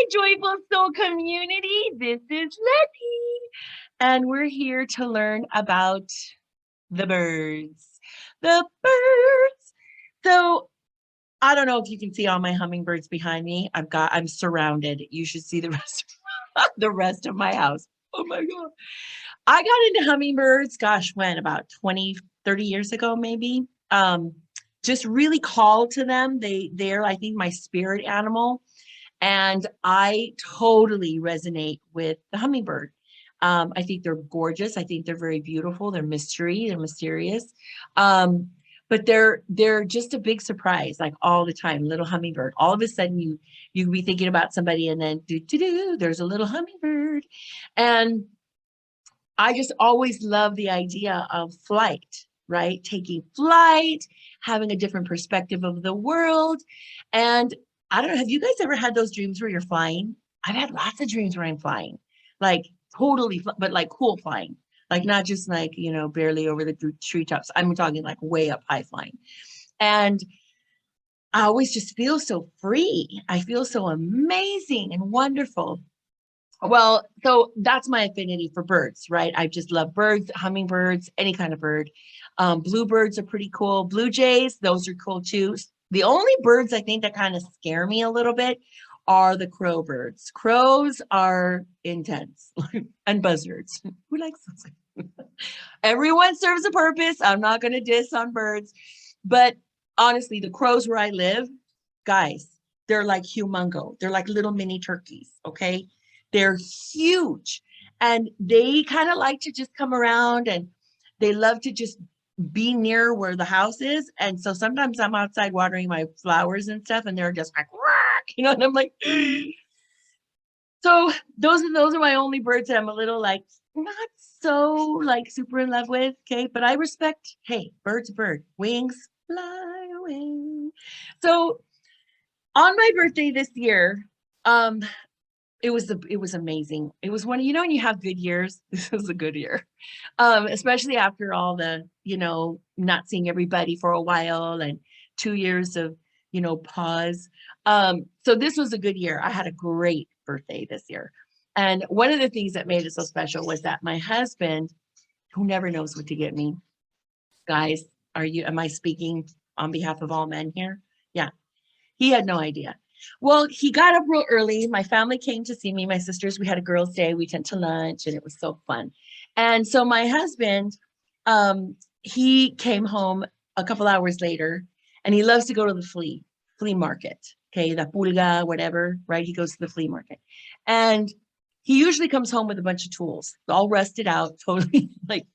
my Joyful Soul community. This is Leti, and we're here to learn about the birds. The birds. So I don't know if you can see all my hummingbirds behind me. I'm surrounded. You should see the rest the rest of my house. Oh my God. I got into hummingbirds, gosh, when about 20, 30 years ago, maybe. Just really called to them. They're, I think, my spirit animal. And I totally resonate with the hummingbird. I think they're gorgeous. I think they're very beautiful. They're they're mysterious. But they're just a big surprise, like all the time. Little hummingbird. All of a sudden, you be thinking about somebody, and then there's a little hummingbird, and I just always love the idea of flight, right? Taking flight, having a different perspective of the world, and I don't know, have you guys ever had those dreams where you're flying? I've had lots of dreams where I'm flying, like totally, but like cool flying, like not just like, barely over the treetops. I'm talking like way up high flying. And I always just feel so free. I feel so amazing and wonderful. Well, so that's my affinity for birds, right? I just love birds, hummingbirds, any kind of bird. Bluebirds are pretty cool. Blue jays, those are cool too. The only birds I think that kind of scare me a little bit are the crow birds. Crows are intense, and buzzards. Who likes those? Everyone serves a purpose. I'm not going to diss on birds, but honestly, the crows where I live, guys, they're like humongo. They're like little mini turkeys, okay? They're huge, and they kind of like to just come around, and they love to just be near where the house is. And so sometimes I'm outside watering my flowers and stuff, and they're just like, and I'm like, so those are my only birds that I'm a little like not so like super in love with. Okay. But I respect, hey, bird's a bird, wings fly away. So on my birthday this year, it was amazing. It was when when you have good years. This was a good year, especially after all the not seeing everybody for a while and 2 years of pause. So this was a good year. I had a great birthday this year, and one of the things that made it so special was that my husband, who never knows what to get me, guys, am I speaking on behalf of all men here? Yeah, he had no idea. Well, he got up real early. My family came to see me, my sisters. We had a girls' day. We went to lunch, and it was so fun. And so my husband, he came home a couple hours later, and he loves to go to the flea market. Okay, the pulga, whatever, right? He goes to the flea market. And he usually comes home with a bunch of tools, all rusted out, totally like,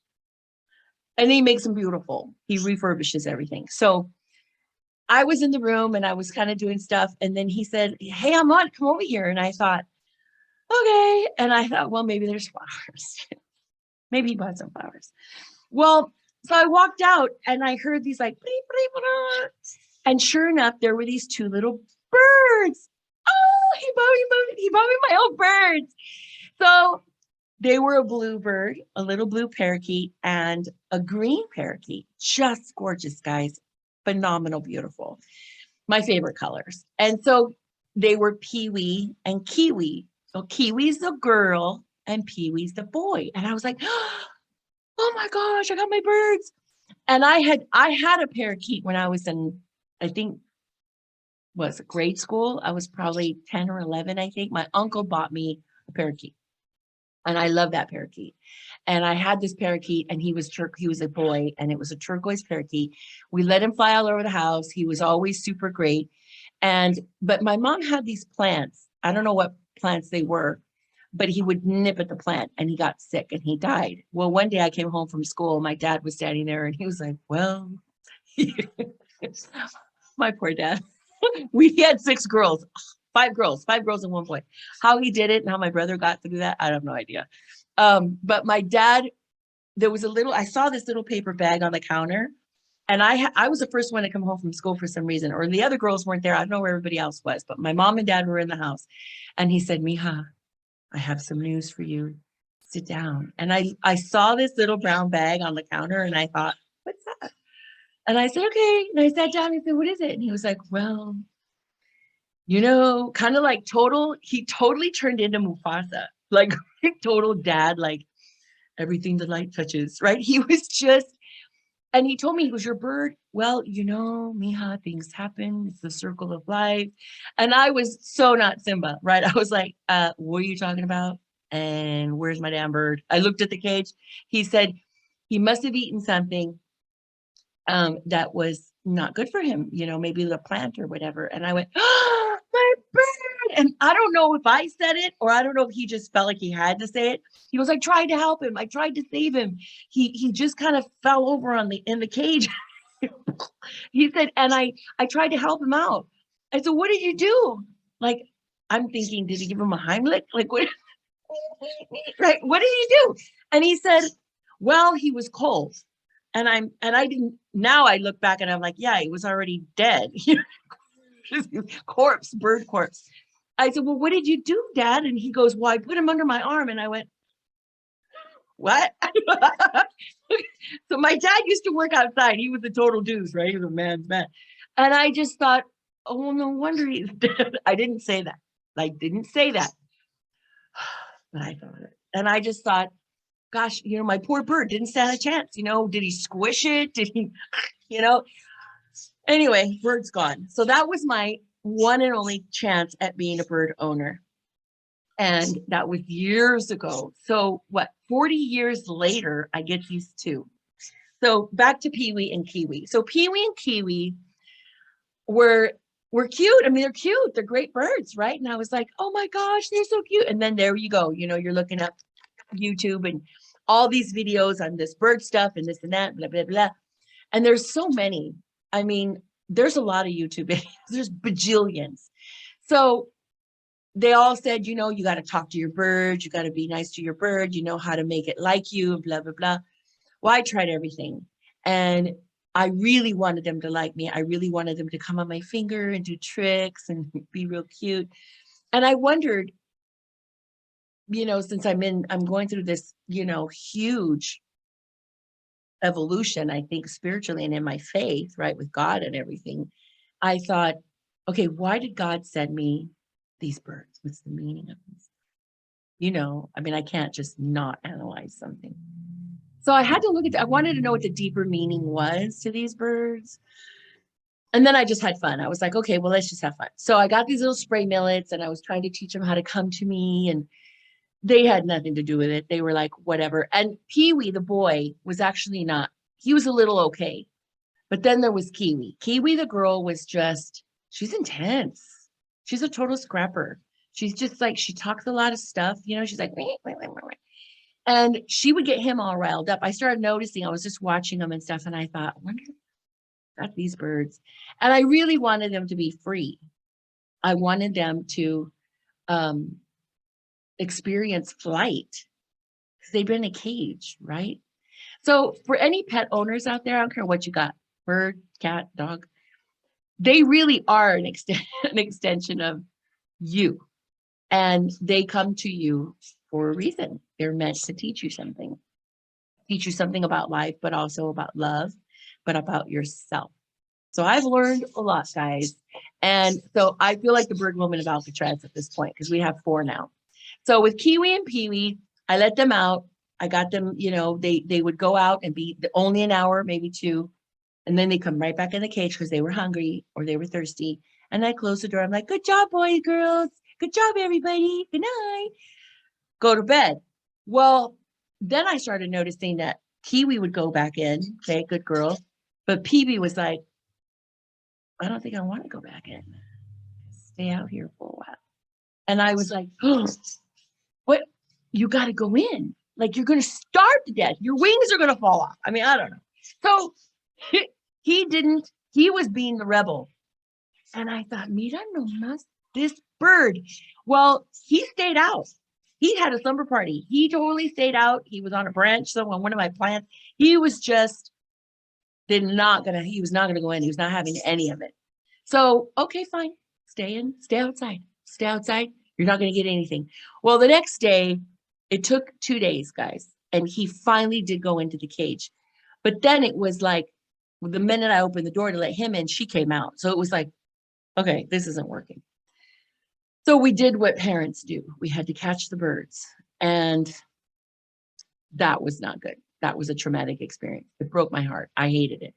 and he makes them beautiful. He refurbishes everything. So I was in the room and I was kind of doing stuff. And then he said, "Hey, I'm on, come over here." And I thought, okay. And I thought, well, maybe there's flowers. Maybe he bought some flowers. Well, so I walked out and I heard these like, bleep, bleep, bleep. And sure enough, there were these two little birds. Oh, he bought me my own birds. So they were a bluebird, a little blue parakeet, and a green parakeet. Just gorgeous, guys. Phenomenal, beautiful. My favorite colors. And so they were Pee-wee and Kiwi. So Kiwi's the girl and Pee-wee's the boy. And I was like, oh my gosh, I got my birds. And I had a parakeet when I was in, I think, was it grade school? I was probably 10 or 11, I think. My uncle bought me a parakeet. And I love that parakeet. And I had this parakeet, and he was a boy, and it was a turquoise parakeet. We let him fly all over the house. He was always super great. But my mom had these plants. I don't know what plants they were, but he would nip at the plant, and he got sick and he died. Well, one day I came home from school. My dad was standing there, and he was like, well, my poor dad. We had 6 girls. 5 girls and 1 boy. How he did it and how my brother got through that, I have no idea. But my dad, I saw this little paper bag on the counter, and I was the first one to come home from school for some reason, or the other girls weren't there. I don't know where everybody else was, but my mom and dad were in the house. And he said, "Mija, I have some news for you. Sit down." And I saw this little brown bag on the counter, and I thought, what's that? And I said, okay. And I sat down and said, what is it? And he was like, well, kind of like he totally turned into Mufasa, like total dad, like everything the light touches, right? He was just, and he told me, he goes, your bird, well, mija, things happen. It's the circle of life. And I was so not Simba, right? I was like, what are you talking about? And where's my damn bird? I looked at the cage. He said he must have eaten something that was not good for him, maybe the plant or whatever. And I went, oh, my bird. And I don't know if I said it or I don't know if he just felt like he had to say it. He was like, tried to help him. I tried to save him. He just kind of fell over in the cage. He said, and I tried to help him out. I said, what did you do? Like, I'm thinking, did he give him a Heimlich? Like, what? Right? What did he do? And he said, well, he was cold. And I didn't, now I look back and I'm like, yeah, he was already dead. Corpse, bird corpse. I said, well, what did you do, Dad? And he goes, well, I put him under my arm. And I went, what? So my dad used to work outside. He was a total deuce, right? He was a man's man. And I just thought, oh, well, no wonder he's dead. I didn't say that. Didn't say that. But I thought it. And I just thought, gosh, my poor bird didn't stand a chance. Did he squish it? Did he, Anyway, bird's gone. So that was my one and only chance at being a bird owner. And that was years ago. So 40 years later, I get these two. So back to Pee-wee and Kiwi. So Pee-wee and Kiwi were cute. I mean, they're cute. They're great birds, right? And I was like, oh my gosh, they're so cute. And then there you go. You're looking up YouTube and all these videos on this bird stuff and this and that, blah, blah, blah. And there's so many. I mean, there's a lot of YouTube videos. There's bajillions. So they all said, you got to talk to your bird. You got to be nice to your bird. You know how to make it like you, and blah, blah, blah. Well, I tried everything. And I really wanted them to like me. I really wanted them to come on my finger and do tricks and be real cute. And I wondered, since I'm going through this, huge evolution, I think spiritually and in my faith, right, with God and everything, I thought, okay, why did God send me these birds? What's the meaning of this? I mean, I can't just not analyze something. So I had to I wanted to know what the deeper meaning was to these birds. And then I just had fun. I was like, okay, well, let's just have fun. So I got these little spray millets and I was trying to teach them how to come to me, and they had nothing to do with it. They were like, whatever. And Pee-wee, the boy, was actually not, he was a little okay. But then there was Kiwi. Kiwi, the girl, was just, she's intense. She's a total scrapper. She's just like, she talks a lot of stuff. She's like, wait. And she would get him all riled up. I started noticing, I was just watching them and stuff. And I thought, I wonder about these birds. And I really wanted them to be free. I wanted them to experience flight because they've been in a cage, right? So for any pet owners out there, I don't care what you got, bird, cat, dog, they really are an extension of you. And they come to you for a reason. They're meant to teach you something about life, but also about love, but about yourself. So I've learned a lot, guys. And so I feel like the bird woman of Alcatraz at this point, because we have 4 now. So with Kiwi and Pee-wee, I let them out. I got them, they would go out and be only an hour, maybe 2. And then they come right back in the cage because they were hungry or they were thirsty. And I close the door. I'm like, good job, boys, girls. Good job, everybody. Good night. Go to bed. Well, then I started noticing that Kiwi would go back in. Okay, good girl. But Pee-wee was like, I don't think I want to go back in. Stay out here for a while. And I was like, oh, what? You got to go in. Like, you're going to starve to death. Your wings are going to fall off. I mean, I don't know. So he didn't, he was being the rebel. And I thought, mira nomás, this bird. Well, he stayed out. He had a slumber party. He totally stayed out. He was on a branch, so on one of my plants. He was just he was not going to go in. He was not having any of it. So, okay, fine. Stay in, stay outside. Stay outside. You're not going to get anything. Well, the next day, it took 2 days, guys. And he finally did go into the cage. But then it was like, the minute I opened the door to let him in, she came out. So it was like, okay, this isn't working. So we did what parents do. We had to catch the birds. And that was not good. That was a traumatic experience. It broke my heart. I hated it.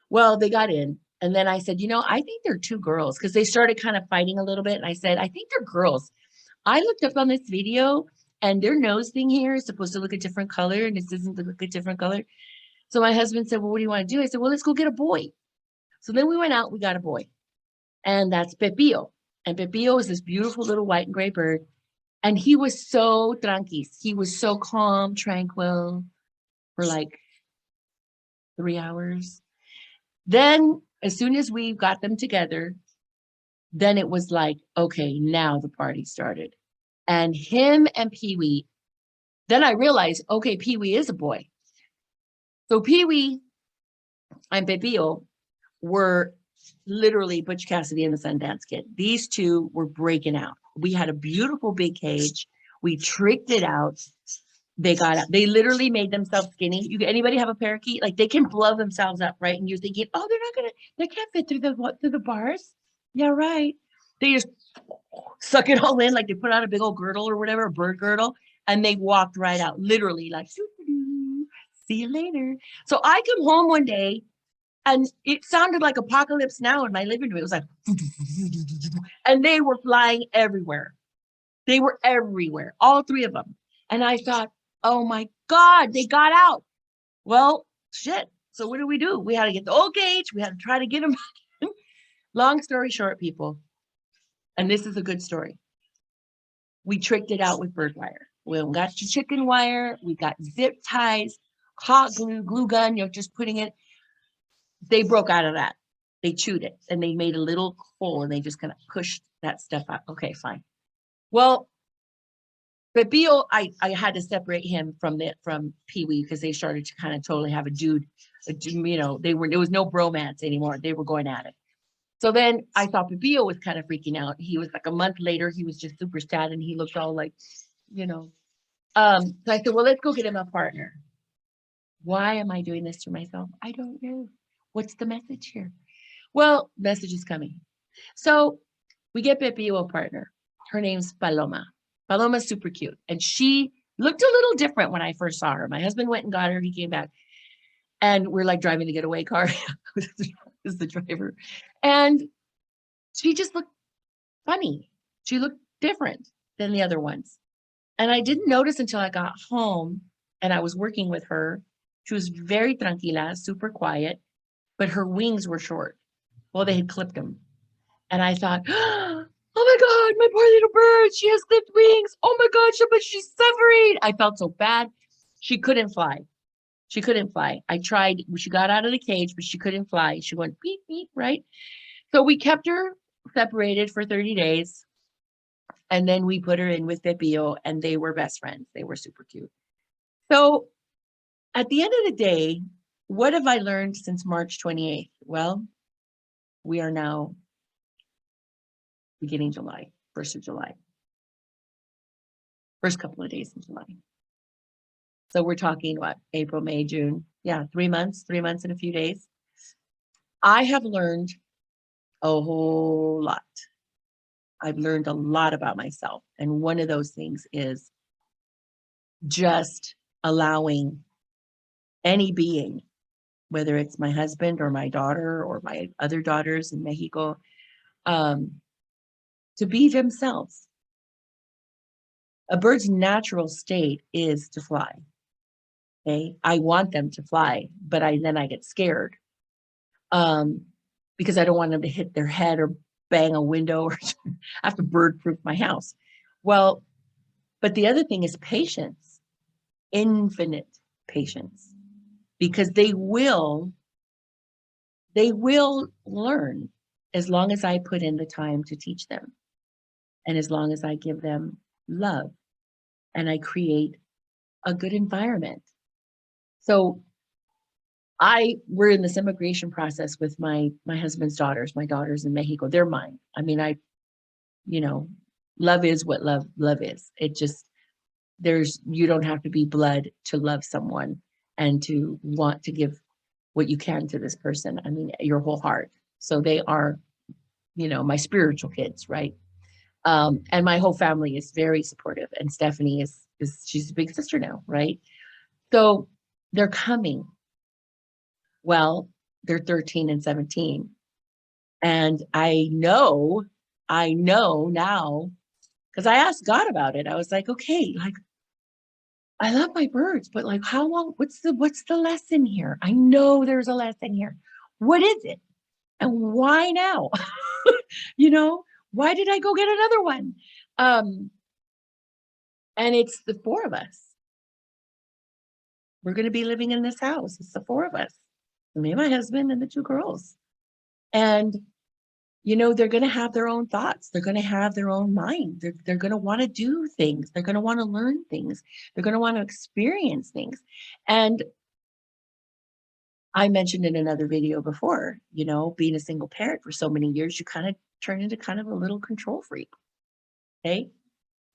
Well, they got in. And then I said, I think they're two girls because they started kind of fighting a little bit. And I said, I think they're girls. I looked up on this video and their nose thing here is supposed to look a different color and this doesn't look a different color. So my husband said, well, what do you want to do? I said, well, let's go get a boy. So then we went out, we got a boy. And that's Pepillo. And Pepillo is this beautiful little white and gray bird. And he was so tranquis. He was so calm, tranquil for like 3 hours. Then as soon as we got them together, then it was like, okay, now the party started. And him and Pee-wee, then I realized, okay, Pee-wee is a boy. So Pee-wee and Pepillo were literally Butch Cassidy and the Sundance Kid. These two were breaking out. We had a beautiful big cage. We tricked it out. They got out. They literally made themselves skinny. Anybody have a parakeet? Like they can blow themselves up, right? And you're thinking, oh, they can't fit through the bars. Yeah, right. They just suck it all in, like they put on a big old girdle or whatever, a bird girdle, and they walked right out, literally like, see you later. So I come home one day and it sounded like Apocalypse Now in my living room. It was like, and they were flying everywhere. They were everywhere, all three of them. And I thought, oh my God, they got out. Well, shit. So what do? We had to get the old cage. We had to try to get them. Long story short, people, and this is a good story. We tricked it out with bird wire. We got the chicken wire. We got zip ties, hot glue gun, just putting it. They broke out of that. They chewed it and they made a little hole and they just kind of pushed that stuff out. Okay, fine. Well, Pepillo, I had to separate him from Pee-wee because they started to kind of totally have a dude, there was no bromance anymore. They were going at it. So then I thought Pepillo was kind of freaking out. He was like a month later, he was just super sad and he looked all like, So I said, well, let's go get him a partner. Why am I doing this to myself? I don't know. What's the message here? Well, message is coming. So we get Pepillo a partner. Her name's Paloma. Paloma's super cute. And she looked a little different when I first saw her. My husband went and got her. He came back. And we're like driving the getaway car. Is the driver. And she just looked funny. She looked different than the other ones. And I didn't notice until I got home and I was working with her. She was very tranquila, super quiet, but her wings were short. Well, they had clipped them. And I thought, oh my God, my poor little bird. She has clipped wings. Oh my God, but she's suffering. I felt so bad. She couldn't fly. She couldn't fly. I tried. She got out of the cage, but she couldn't fly. She went beep, beep, right? So we kept her separated for 30 days. And then we put her in with Pepillo and they were best friends. They were super cute. So at the end of the day, what have I learned since March 28th? Well, we are now beginning July, 1st of July. First couple of days in July. So we're talking what? April, May, June. Yeah, 3 months and a few days. I have learned a whole lot. I've learned a lot about myself. And one of those things is just allowing any being, whether it's my husband or my daughter or my other daughters in Mexico, to be themselves. A bird's natural state is to fly. Okay, I want them to fly, but then I get scared because I don't want them to hit their head or bang a window or I have to bird-proof my house. Well, but the other thing is patience, infinite patience, because they will learn as long as I put in the time to teach them and as long as I give them love and I create a good environment. So we're in this immigration process with my husband's daughters, my daughters in Mexico. They're mine. I mean, love is what love is. It just, you don't have to be blood to love someone and to want to give what you can to this person. I mean, your whole heart. So they are, my spiritual kids, right? And my whole family is very supportive. And Stephanie is she's a big sister now, right? So they're coming. Well, they're 13 and 17. And I know now, because I asked God about it. I was like, okay, like I love my birds, but like how long, what's the lesson here? I know there's a lesson here. What is it? And why now? You know, why did I go get another one? Um, and it's the four of us. We're going to be living in this house. It's the four of us, me and my husband and the two girls. And, you know, they're going to have their own thoughts. They're going to have their own mind. They're going to want to do things. They're going to want to learn things. They're going to want to experience things. And I mentioned in another video before, you know, being a single parent for so many years, you kind of turn into kind of a little control freak. Okay.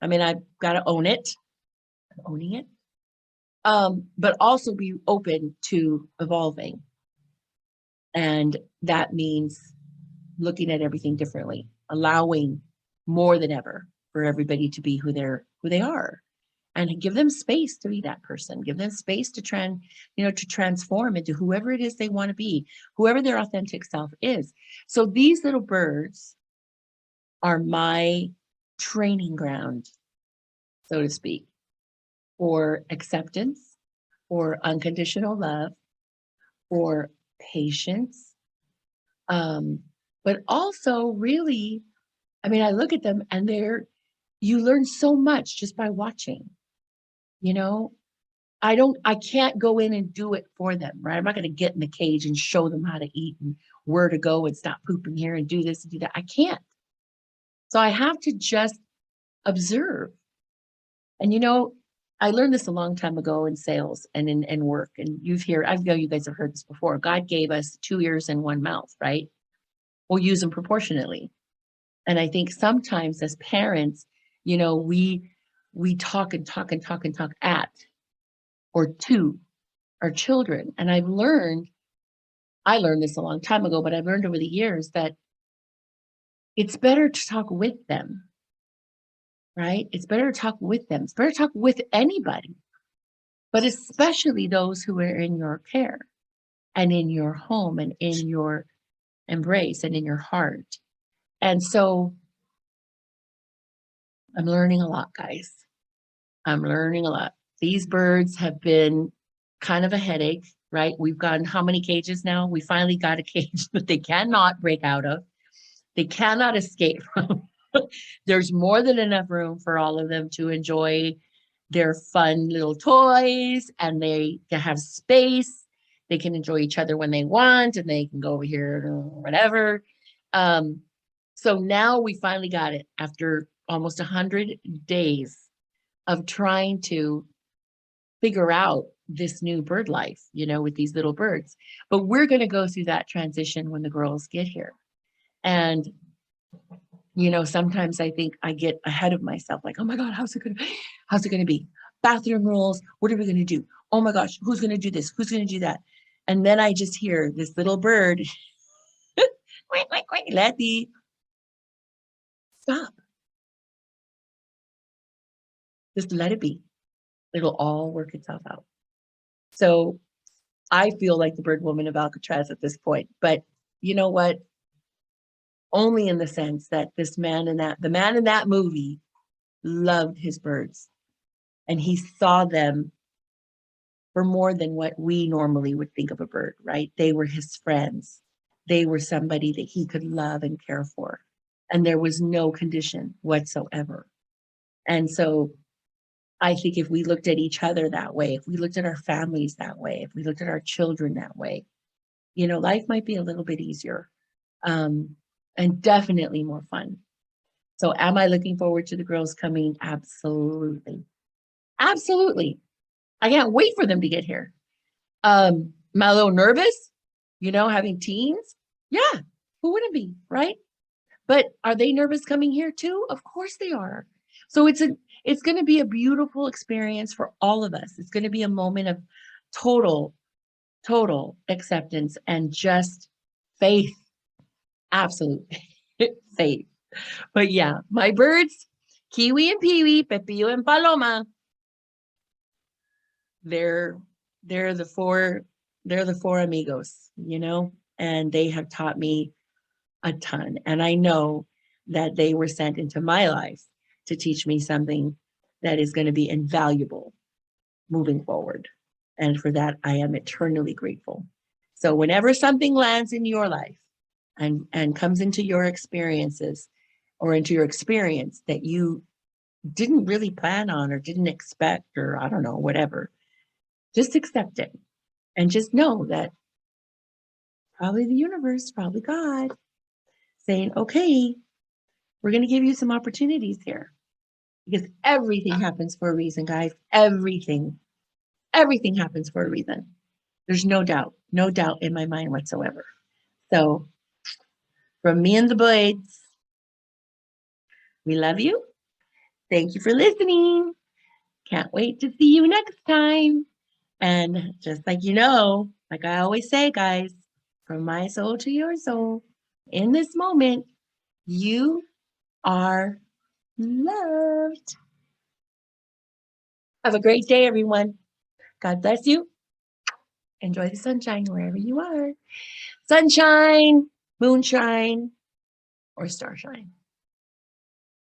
I mean, I've got to own it. I'm owning it. But also be open to evolving. And that means looking at everything differently, allowing more than ever for everybody to be who they are, and give them space to be that person. Give them space to transform into whoever it is they want to be, whoever their authentic self is. So these little birds are my training ground, so to speak, for acceptance, for unconditional love, for patience, but also really, I mean, I look at them and you learn so much just by watching, you know. I can't go in and do it for them, right? I'm not going to get in the cage and show them how to eat and where to go and stop pooping here and do this and do that. I can't. So I have to just observe. And you know, I learned this a long time ago in sales and in work. And I know you guys have heard this before. God gave us two ears and one mouth, right? We'll use them proportionately. And I think sometimes as parents, you know, we talk and talk and talk and talk at or to our children. And I learned this a long time ago, but I've learned over the years that it's better to talk with them, right? It's better to talk with them. It's better to talk with anybody, but especially those who are in your care and in your home and in your embrace and in your heart. And so I'm learning a lot, guys. I'm learning a lot. These birds have been kind of a headache, right? We've gotten how many cages now? We finally got a cage that they cannot break out of. They cannot escape from. There's more than enough room for all of them to enjoy their fun little toys, and they can have space. They can enjoy each other when they want, and they can go over here or whatever. So now we finally got it after almost 100 days of trying to figure out this new bird life, you know, with these little birds. But we're going to go through that transition when the girls get here. And, you know, sometimes I think I get ahead of myself, like, oh my God, how's it going to be? Bathroom rules. What are we going to do? Oh my gosh, who's going to do this? Who's going to do that? And then I just hear this little bird, quack, quack, quack, Leti, stop. Just let it be. It'll all work itself out. So I feel like the bird woman of Alcatraz at this point, but you know what? Only in the sense that the man in that movie loved his birds, and he saw them for more than what we normally would think of a bird, right? They were his friends. They were somebody that he could love and care for. And there was no condition whatsoever. And so I think if we looked at each other that way, if we looked at our families that way, if we looked at our children that way, you know, life might be a little bit easier, and definitely more fun. So am I looking forward to the girls coming? Absolutely. Absolutely. I can't wait for them to get here. Am I a little nervous, you know, having teens? Yeah, who wouldn't be, right? But are they nervous coming here too? Of course they are. So it's going to be a beautiful experience for all of us. It's going to be a moment of total acceptance and just faith. Absolute faith. But yeah, my birds, Kiwi and Peewee, Pepillo and Paloma, they're they're the four they're the four amigos, and they have taught me a ton. And I know that they were sent into my life to teach me something that is going to be invaluable moving forward. And for that, I am eternally grateful. So whenever something lands in your life and comes into your experiences or into your experience that you didn't really plan on or didn't expect, or I don't know, whatever, just accept it and just know that probably the universe, probably God saying, okay, we're going to give you some opportunities here because everything happens for a reason, guys. Everything happens for a reason. There's no doubt in my mind whatsoever. So, from me and the Blades, we love you. Thank you for listening. Can't wait to see you next time. And just like I always say, guys, from my soul to your soul, in this moment, you are loved. Have a great day, everyone. God bless you. Enjoy the sunshine wherever you are. Sunshine, moonshine, or starshine.